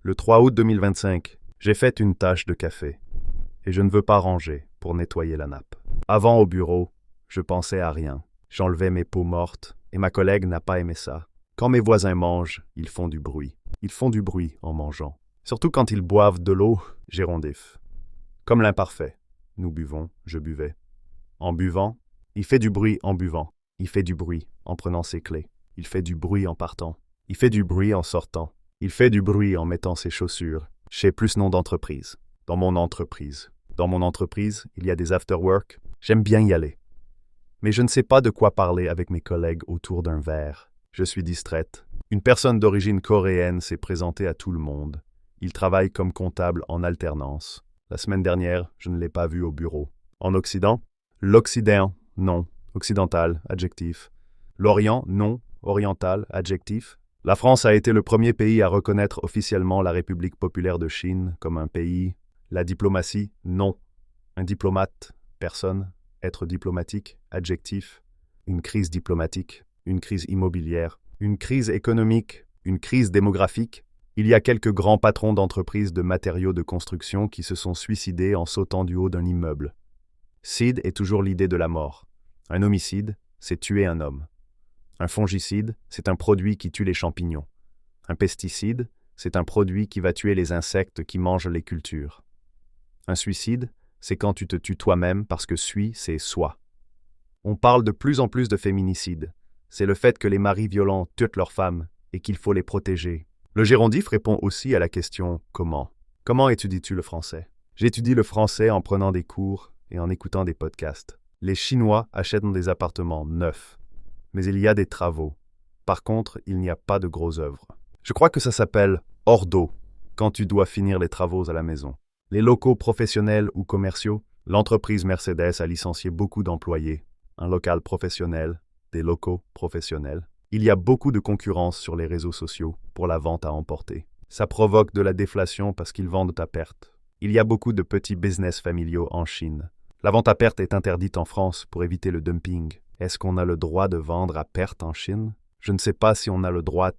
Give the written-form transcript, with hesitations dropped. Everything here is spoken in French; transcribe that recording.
Le 3 août 2025, j'ai fait une tache de café et je ne veux pas ranger pour nettoyer la nappe. Avant au bureau, je pensais à rien. J'enlevais mes peaux mortes et ma collègue n'a pas aimé ça. Quand mes voisins mangent, ils font du bruit. Ils font du bruit en mangeant. Surtout quand ils boivent de l'eau, gérondif. Comme l'imparfait. Nous buvons, je buvais. En buvant, il fait du bruit en buvant. Il fait du bruit en prenant ses clés. Il fait du bruit en partant. Il fait du bruit en sortant. Il fait du bruit en mettant ses chaussures. Chez Plus Nom d'entreprise. Dans mon entreprise. Dans mon entreprise, il y a des after-work. J'aime bien y aller. Mais je ne sais pas de quoi parler avec mes collègues autour d'un verre. Je suis distraite. Une personne d'origine coréenne s'est présentée à tout le monde. Il travaille comme comptable en alternance. La semaine dernière, je ne l'ai pas vu au bureau. En Occident, l'Occident, non. Occidental, adjectif. L'Orient, non. Oriental, adjectif. La France a été le premier pays à reconnaître officiellement la République populaire de Chine comme un pays. La diplomatie, non. Un diplomate, personne. Être diplomatique, adjectif. Une crise diplomatique, une crise immobilière, une crise économique, une crise démographique. Il y a quelques grands patrons d'entreprises de matériaux de construction qui se sont suicidés en sautant du haut d'un immeuble. Cide est toujours l'idée de la mort. Un homicide, c'est tuer un homme. Un fongicide, c'est un produit qui tue les champignons. Un pesticide, c'est un produit qui va tuer les insectes qui mangent les cultures. Un suicide, c'est quand tu te tues toi-même parce que c'est soi. On parle de plus en plus de féminicide. C'est le fait que les maris violents tuent leurs femmes et qu'il faut les protéger. Le gérondif répond aussi à la question « Comment ?» Comment étudies-tu le français? J'étudie le français en prenant des cours et en écoutant des podcasts. Les Chinois achètent des appartements neufs. Mais il y a des travaux. Par contre, il n'y a pas de grosses œuvres. Je crois que ça s'appelle « hors d'eau » quand tu dois finir les travaux à la maison. Les locaux professionnels ou commerciaux, l'entreprise Mercedes a licencié beaucoup d'employés. Un local professionnel, des locaux professionnels. Il y a beaucoup de concurrence sur les réseaux sociaux pour la vente à emporter. Ça provoque de la déflation parce qu'ils vendent à perte. Il y a beaucoup de petits business familiaux en Chine. La vente à perte est interdite en France pour éviter le dumping. Est-ce qu'on a le droit de vendre à perte en Chine? Je ne sais pas si on a le droit